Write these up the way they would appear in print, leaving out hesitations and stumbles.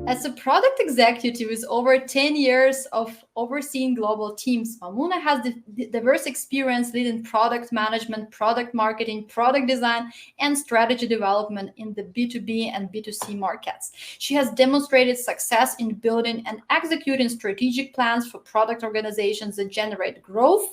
As a product executive with over 10 years of overseeing global teams, Mamuna has diverse experience leading product management, product marketing, product design, and strategy development in the B2B and B2C markets. She has demonstrated success in building and executing strategic plans for product organizations that generate growth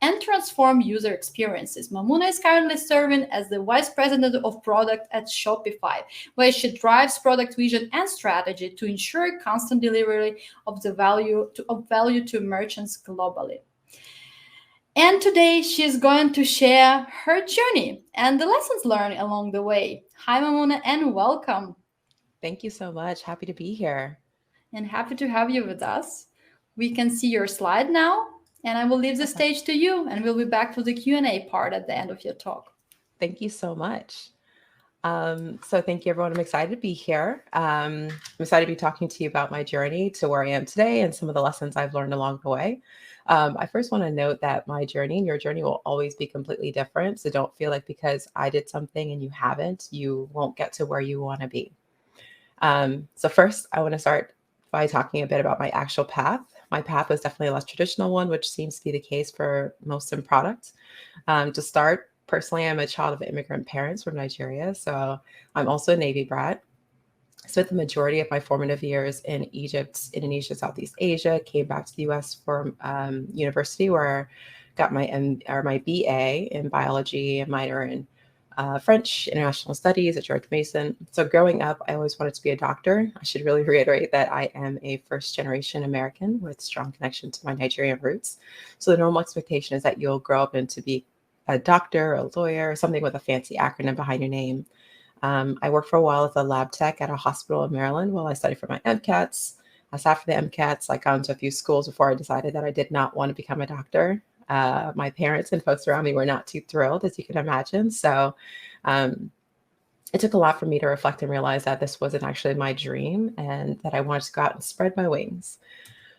and transform user experiences. Mamuna is currently serving as the Vice President of Product at Shopify, where she drives product vision and strategy to ensure constant delivery of value to merchants globally. And today she's going to share her journey and the lessons learned along the way. Hi, Mamuna, and welcome. Thank you so much. Happy to be here. And happy to have you with us. We can see your slide now, and I will leave the stage to you, and we'll be back to the Q&A part at the end of your talk. Thank you so much. So thank you, everyone. I'm excited to be here. I'm excited to be talking to you about my journey to where I am today and some of the lessons I've learned along the way. I first want to note that my journey and your journey will always be completely different. So don't feel like because I did something and you haven't, you won't get to where you want to be. So first, I want to start by talking a bit about my actual path. My path was definitely a less traditional one, which seems to be the case for most in product. To start, personally, I'm a child of immigrant parents from Nigeria, so I'm also a Navy brat. Spent the majority of my formative years in Egypt, Indonesia, Southeast Asia, came back to the US for university where I got my BA in biology, a minor in French International Studies at George Mason. So growing up, I always wanted to be a doctor. I should really reiterate that I am a first-generation American with strong connection to my Nigerian roots. So the normal expectation is that you'll grow up and to be a doctor, a lawyer, something with a fancy acronym behind your name. I worked for a while as a lab tech at a hospital in Maryland while I studied for my MCATs. After the MCATs, I got into a few schools before I decided that I did not want to become a doctor. My parents and folks around me were not too thrilled, as you can imagine. So it took a lot for me to reflect and realize that this wasn't actually my dream and that I wanted to go out and spread my wings.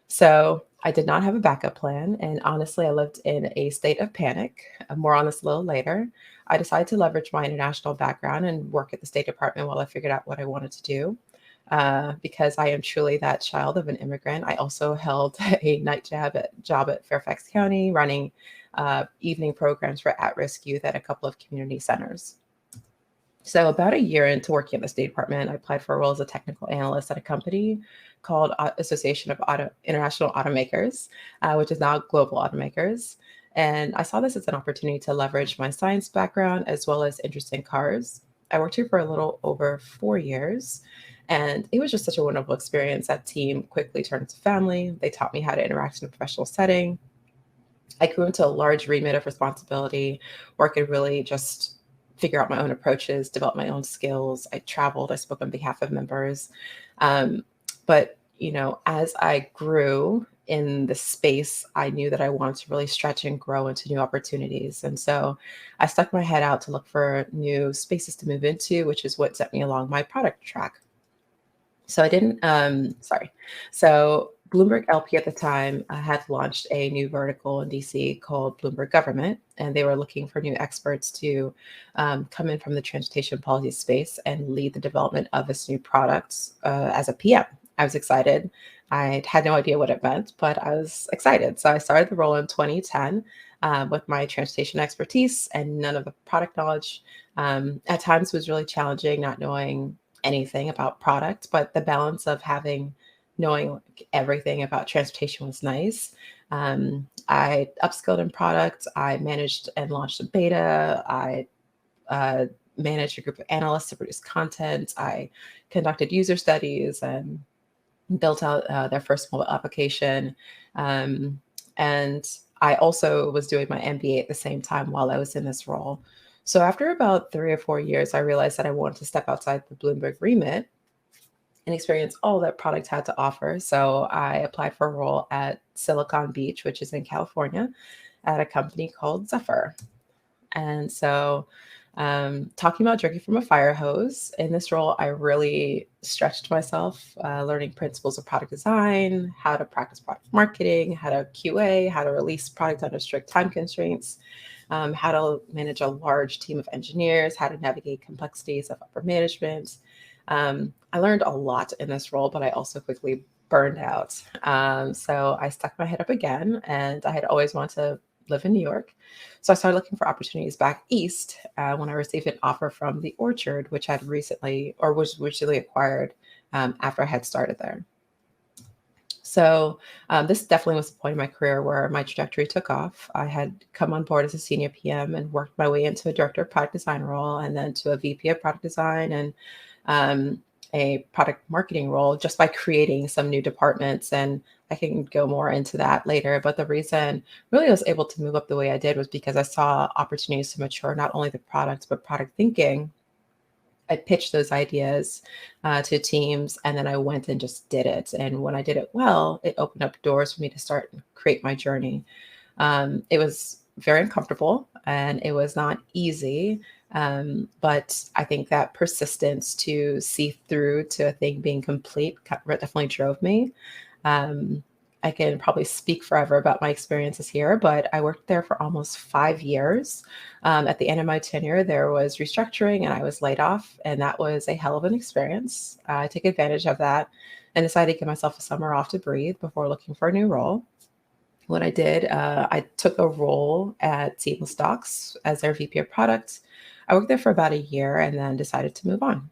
So I did not have a backup plan. And honestly, I lived in a state of panic. More on this a little later. I decided to leverage my international background and work at the State Department while I figured out what I wanted to do. Because I am truly that child of an immigrant. I also held a night job at Fairfax County, running evening programs for at-risk youth at a couple of community centers. So about a year into working at the State Department, I applied for a role as a technical analyst at a company called Association of International Automakers, which is now Global Automakers. And I saw this as an opportunity to leverage my science background as well as interest in cars. I worked here for a little over 4 years. And it was just such a wonderful experience. That team quickly turned into family. They taught me how to interact in a professional setting. I grew into a large remit of responsibility where I could really just figure out my own approaches, develop my own skills. I traveled, I spoke on behalf of members. But, as I grew in the space, I knew that I wanted to really stretch and grow into new opportunities. And so I stuck my head out to look for new spaces to move into, which is what set me along my product track. So So Bloomberg LP at the time had launched a new vertical in DC called Bloomberg Government, and they were looking for new experts to come in from the transportation policy space and lead the development of this new product as a PM. I was excited. I had no idea what it meant, but I was excited. So I started the role in 2010 with my transportation expertise and none of the product knowledge. At times it was really challenging not knowing anything about product, but the balance of knowing everything about transportation was nice. I upskilled in product. I managed and launched a beta. I managed a group of analysts to produce content. I conducted user studies and built out their first mobile application. And I also was doing my MBA at the same time while I was in this role. So after about 3 or 4 years, I realized that I wanted to step outside the Bloomberg remit and experience all that product had to offer. So I applied for a role at Silicon Beach, which is in California, at a company called Zephyr. And so talking about drinking from a fire hose, in this role, I really stretched myself, learning principles of product design, how to practice product marketing, how to QA, how to release product under strict time constraints, how to manage a large team of engineers, how to navigate complexities of upper management. I learned a lot in this role, but I also quickly burned out. So I stuck my head up again, and I had always wanted to live in New York. So I started looking for opportunities back east when I received an offer from the Orchard, which had recently, or was recently acquired after I had started there. So this definitely was the point in my career where my trajectory took off. I had come on board as a senior PM and worked my way into a director of product design role, and then to a VP of product design, and a product marketing role, just by creating some new departments. And I can go more into that later. But the reason really I was able to move up the way I did was because I saw opportunities to mature not only the product, but product thinking. I pitched those ideas to teams, and then I went and just did it. And when I did it well, it opened up doors for me to start and create my journey. It was very uncomfortable and it was not easy. But I think that persistence to see through to a thing being complete definitely drove me. Um, I can probably speak forever about my experiences here, but I worked there for almost 5 years. At the end of my tenure, there was restructuring and I was laid off, and that was a hell of an experience. I took advantage of that and decided to give myself a summer off to breathe before looking for a new role. What I did, I took a role at SeamlessDocs as their VP of Product. I worked there for about a year and then decided to move on.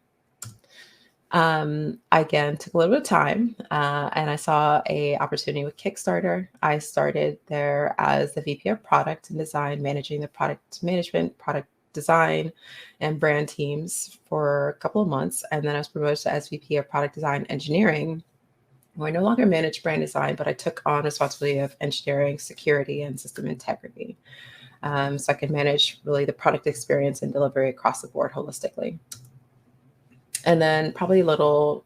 I again took a little bit of time, and I saw a opportunity with Kickstarter. I started there as the VP of Product and Design, managing the product management, product design, and brand teams for a couple of months, and then I was promoted to SVP of Product Design Engineering, where I no longer manage brand design, but I took on responsibility of engineering, security, and system integrity. So I could manage really the product experience and delivery across the board holistically. And then probably a little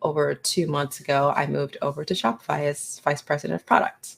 over 2 months ago, I moved over to Shopify as vice president of product.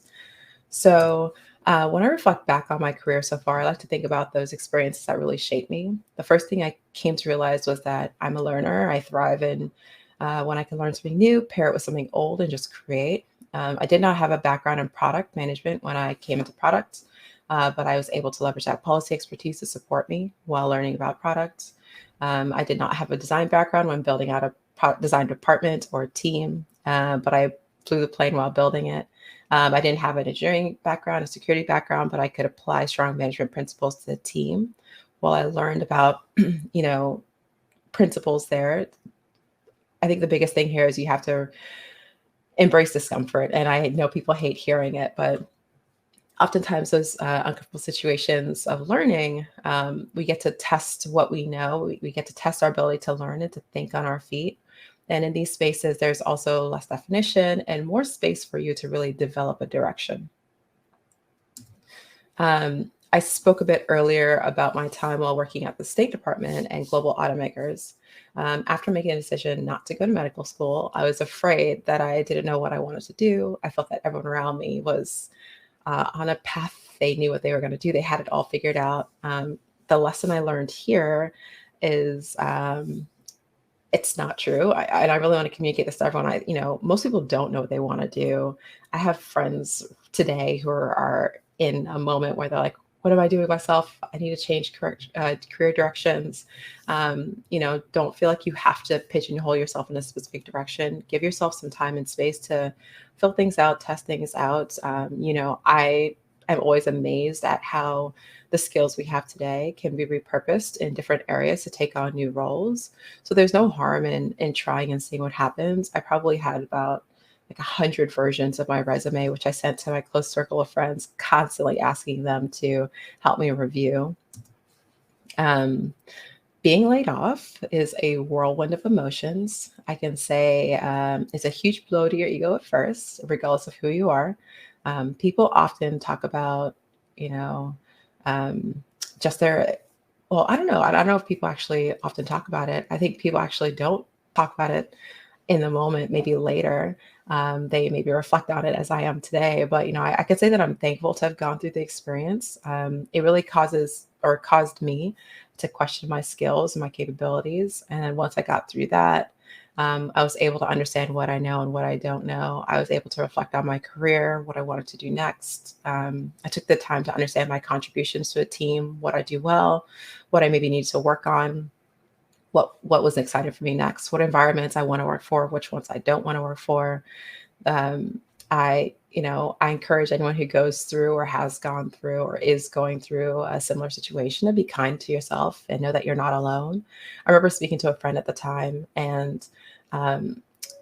So when I reflect back on my career so far, I like to think about those experiences that really shaped me. The first thing I came to realize was that I'm a learner. I thrive in when I can learn something new, pair it with something old, and just create. I did not have a background in product management when I came into product, but I was able to leverage that policy expertise to support me while learning about products. I did not have a design background when building out a product design department or a team, but I flew the plane while building it. I didn't have an engineering background, a security background, but I could apply strong management principles to the team. While I learned about, principles there, I think the biggest thing here is you have to embrace discomfort. And I know people hate hearing it, but oftentimes those uncomfortable situations of learning, we get to test what we know. We get to test our ability to learn and to think on our feet. And in these spaces, there's also less definition and more space for you to really develop a direction. I spoke a bit earlier about my time while working at the State Department and global automakers. After making a decision not to go to medical school, I was afraid that I didn't know what I wanted to do. I felt that everyone around me was on a path. They knew what they were going to do. They had it all figured out. The lesson I learned here is it's not true. And I really want to communicate this to everyone. Most people don't know what they want to do. I have friends today who are in a moment where they're like, what am I doing with myself? I need to change career directions. Don't feel like you have to pigeonhole yourself in a specific direction. Give yourself some time and space to fill things out, test things out. I am always amazed at how the skills we have today can be repurposed in different areas to take on new roles. So there's no harm in trying and seeing what happens. I probably had about 100 versions of my resume, which I sent to my close circle of friends, constantly asking them to help me review. Being laid off is a whirlwind of emotions. I can say it's a huge blow to your ego at first, regardless of who you are. People often talk about, just their, well, I don't know. I don't know if people actually often talk about it. I think people actually don't talk about it in the moment, maybe later. They maybe reflect on it as I am today. But, I could say that I'm thankful to have gone through the experience. It really caused me to question my skills and my capabilities. And then once I got through that, I was able to understand what I know and what I don't know. I was able to reflect on my career, what I wanted to do next. I took the time to understand my contributions to a team, what I do well, what I maybe need to work on. what was excited for me next, what environments I want to work for, which ones I don't want to work for. I encourage anyone who goes through or has gone through or is going through a similar situation to be kind to yourself and know that you're not alone. I remember speaking to a friend at the time, and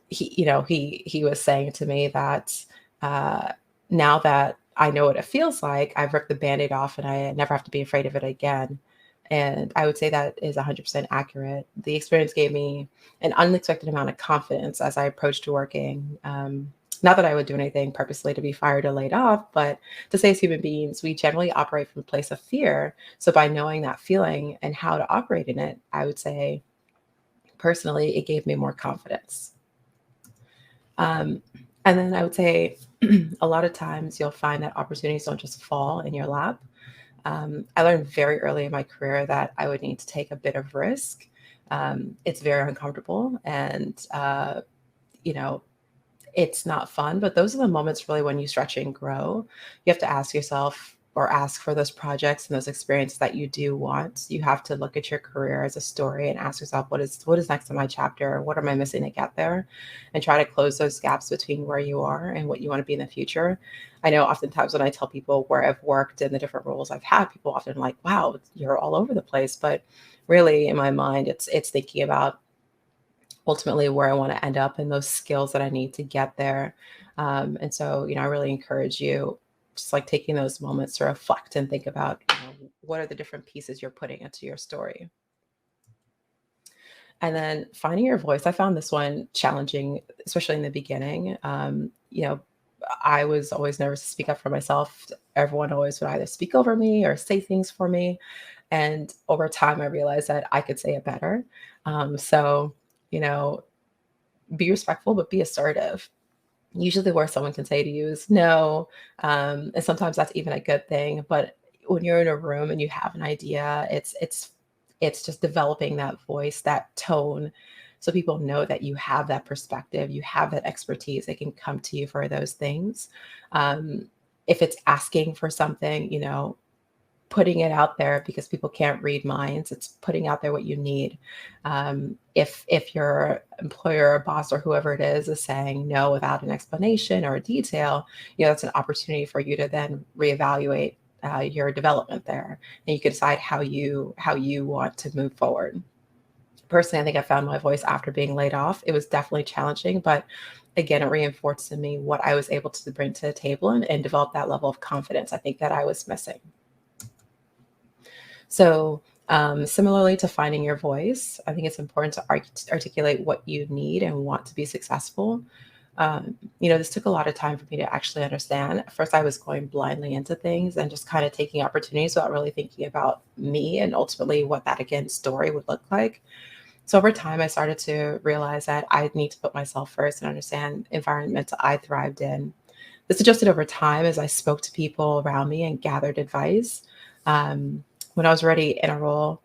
he was saying to me that now that I know what it feels like, I've ripped the Band-Aid off and I never have to be afraid of it again. And I would say that is 100% accurate. The experience gave me an unexpected amount of confidence as I approached working. Not that I would do anything purposely to be fired or laid off, but to say as human beings, we generally operate from a place of fear. So by knowing that feeling and how to operate in it, I would say personally, it gave me more confidence. And then I would say a lot of times you'll find that opportunities don't just fall in your lap. I learned very early in my career that I would need to take a bit of risk. It's very uncomfortable, and it's not fun, but those are the moments really when you stretch and grow. You have to ask yourself or ask for those projects and those experiences that you do want. You have to look at your career as a story and ask yourself, what is next in my chapter? What am I missing to get there? And try to close those gaps between where you are and what you want to be in the future. I know oftentimes when I tell people where I've worked and the different roles I've had, people often are like, wow, you're all over the place. But really in my mind, it's thinking about ultimately where I want to end up and those skills that I need to get there. And so, I really encourage you just like taking those moments to reflect and think about, what are the different pieces you're putting into your story. And then finding your voice. I found this one challenging, especially in the beginning. I was always nervous to speak up for myself. Everyone always would either speak over me or say things for me. And over time, I realized that I could say it better. So, be respectful, but be assertive. Usually the worst someone can say to you is no. And sometimes that's even a good thing. But when you're in a room and you have an idea, it's just developing that voice, that tone, so people know that you have that perspective, you have that expertise. They can come to you for those things. If it's asking for something, putting it out there, because people can't read minds. It's putting out there what you need. If your employer or boss or whoever it is saying no without an explanation or a detail, that's an opportunity for you to then reevaluate your development there, and you can decide how you want to move forward. Personally, I think I found my voice after being laid off. It was definitely challenging, but again, it reinforced in me what I was able to bring to the table and develop that level of confidence I think that I was missing. So similarly to finding your voice, I think it's important to articulate what you need and want to be successful. This took a lot of time for me to actually understand. At first, I was going blindly into things and just kind of taking opportunities without really thinking about me and ultimately what that, again, story would look like. So over time, I started to realize that I need to put myself first and understand environments I thrived in. This adjusted over time as I spoke to people around me and gathered advice. When I was ready in a role,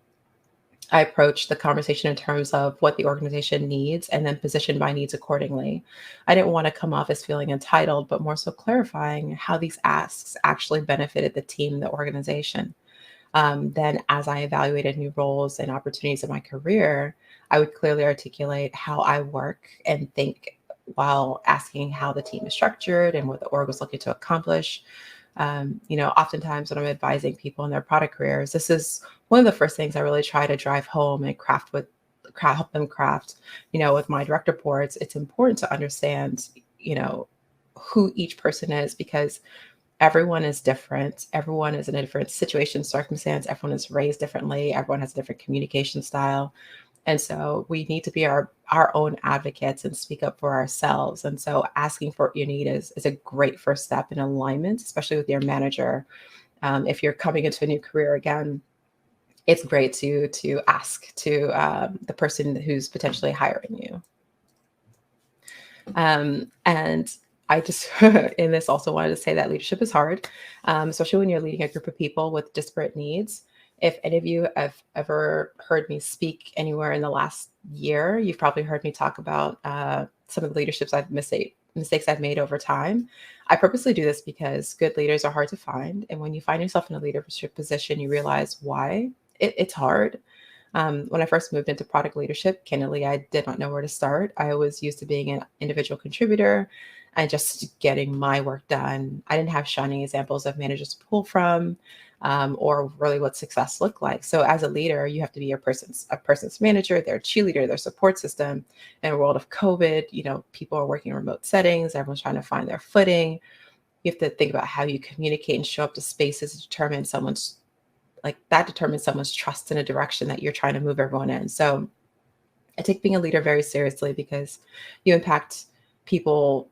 I approached the conversation in terms of what the organization needs and then positioned my needs accordingly. I didn't want to come off as feeling entitled, but more so clarifying how these asks actually benefited the team, the organization. Then as I evaluated new roles and opportunities in my career, I would clearly articulate how I work and think while asking how the team is structured and what the org was looking to accomplish. Oftentimes when I'm advising people in their product careers, this is one of the first things I really try to drive home and help them craft, with my direct reports. It's important to understand, who each person is, because everyone is different. Everyone is in a different situation, circumstance. Everyone is raised differently. Everyone has a different communication style. And so we need to be our own advocates and speak up for ourselves. And so asking for what you need is a great first step in alignment, especially with your manager. If you're coming into a new career again, it's great to ask to the person who's potentially hiring you. And I just, in this, also wanted to say that leadership is hard, especially when you're leading a group of people with disparate needs. If any of you have ever heard me speak anywhere in the last year, you've probably heard me talk about some of the mistakes I've made over time. I purposely do this because good leaders are hard to find. And when you find yourself in a leadership position, you realize why it's hard. When I first moved into product leadership, candidly, I did not know where to start. I was used to being an individual contributor and just getting my work done. I didn't have shining examples of managers to pull from, or really what success looked like. So as a leader, you have to be a person's manager, their cheerleader, their support system. In a world of COVID, people are working in remote settings. Everyone's trying to find their footing. You have to think about how you communicate and show up to spaces to determine someone's trust in a direction that you're trying to move everyone in. So I take being a leader very seriously because you impact people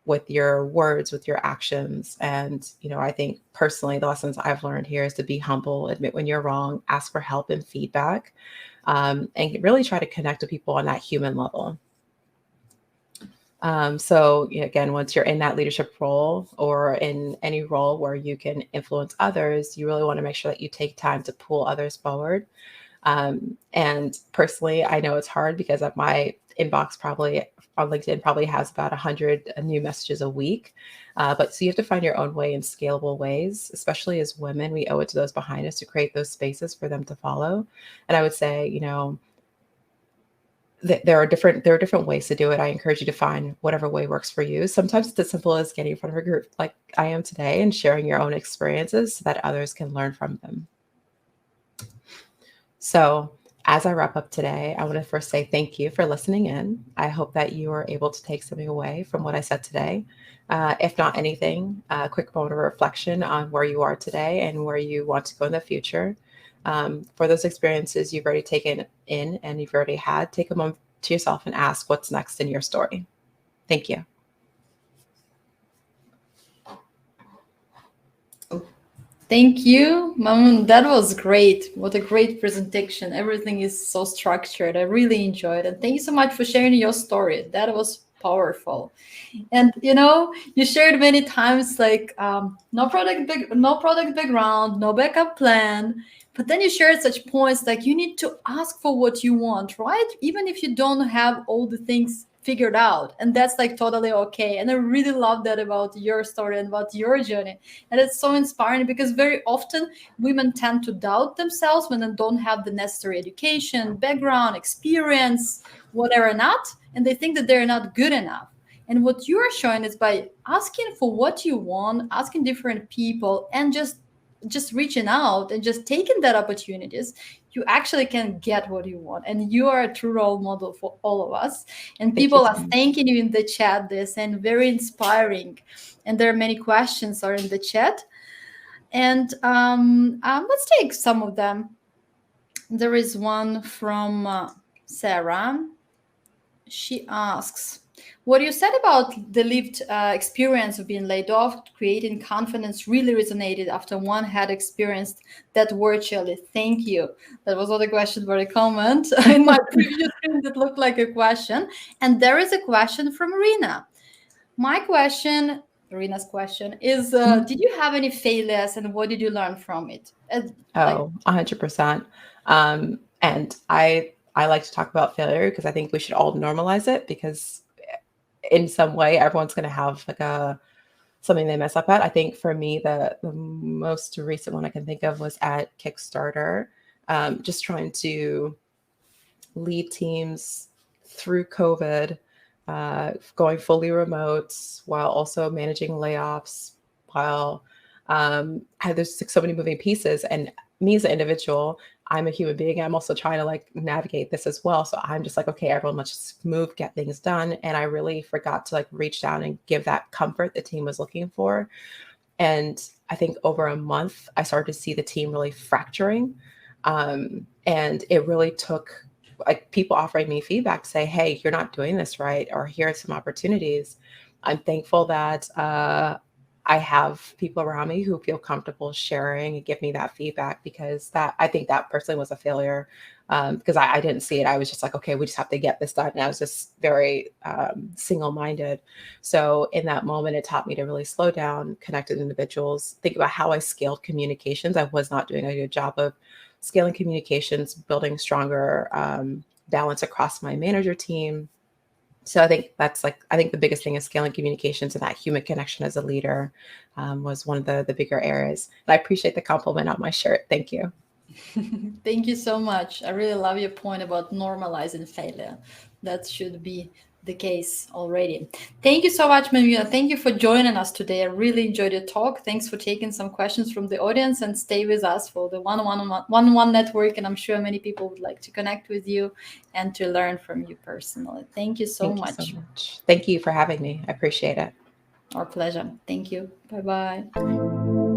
with your words, with your actions. And, I think personally, the lessons I've learned here is to be humble, admit when you're wrong, ask for help and feedback, and really try to connect with people on that human level. So again, once you're in that leadership role or in any role where you can influence others, you really want to make sure that you take time to pull others forward. And personally, I know it's hard because of my inbox probably on LinkedIn probably has about 100 new messages a week. But so you have to find your own way in scalable ways, especially as women. We owe it to those behind us to create those spaces for them to follow. And I would say, there are different ways to do it. I encourage you to find whatever way works for you. Sometimes it's as simple as getting in front of a group like I am today and sharing your own experiences so that others can learn from them. So as I wrap up today, I want to first say thank you for listening in. I hope that you were able to take something away from what I said today. If not anything, a quick moment of reflection on where you are today and where you want to go in the future. For those experiences you've already taken in and you've already had, take a moment to yourself and ask what's next in your story. Thank you. Thank you, Mamun. That was great. What a great presentation. Everything is so structured. I really enjoyed it. Thank you so much for sharing your story. That was powerful. And you shared many times like no product background, no backup plan. But then you shared such points like you need to ask for what you want, right? Even if you don't have all the things figured out. And that's like totally okay. And I really love that about your story and about your journey. And it's so inspiring because very often women tend to doubt themselves when they don't have the necessary education, background, experience, whatever not. And they think that they're not good enough. And what you're showing is by asking for what you want, asking different people, and just reaching out and just taking that opportunities, you actually can get what you want. And you are a true role model for all of us. And people are thanking you in the chat. They're saying very inspiring. And there are many questions are in the chat. And let's take some of them. There is one from Sarah. She asks, what you said about the lived experience of being laid off, creating confidence really resonated after one had experienced that virtually. Thank you. That was not a question, but a comment in my previous screen that looked like a question. And there is a question from Rina. Rina's question is, did you have any failures and what did you learn from it? 100%. And I like to talk about failure because I think we should all normalize it because in some way, everyone's going to have like something they mess up at. I think for me, the most recent one I can think of was at Kickstarter, just trying to lead teams through COVID, going fully remote while also managing layoffs, while there's so many moving pieces. And me as an individual, I'm a human being. I'm also trying to like navigate this as well. So I'm just like, okay, everyone, let's just move, get things done. And I really forgot to like reach down and give that comfort the team was looking for. And I think over a month, I started to see the team really fracturing. And it really took like people offering me feedback to say, hey, you're not doing this right, or here are some opportunities. I'm thankful that I have people around me who feel comfortable sharing and give me that feedback, because I think that personally was a failure, because I didn't see it. I was just like, okay, we just have to get this done. And I was just very single-minded. So in that moment, it taught me to really slow down, connect with individuals, think about how I scaled communications. I was not doing a good job of scaling communications, building stronger balance across my manager team. So I think the biggest thing is scaling communications, and that human connection as a leader was one of the bigger areas. And I appreciate the compliment on my shirt. Thank you. Thank you so much. I really love your point about normalizing failure. That should be the case already. Thank you so much, Mamuna. Thank you for joining us today. I really enjoyed your talk. Thanks for taking some questions from the audience, and stay with us for the one-on-one network. And I'm sure many people would like to connect with you and to learn from you personally. Thank you so Thank you much. so much. Thank you for having me. I appreciate it. Our pleasure. Thank you. Bye-bye.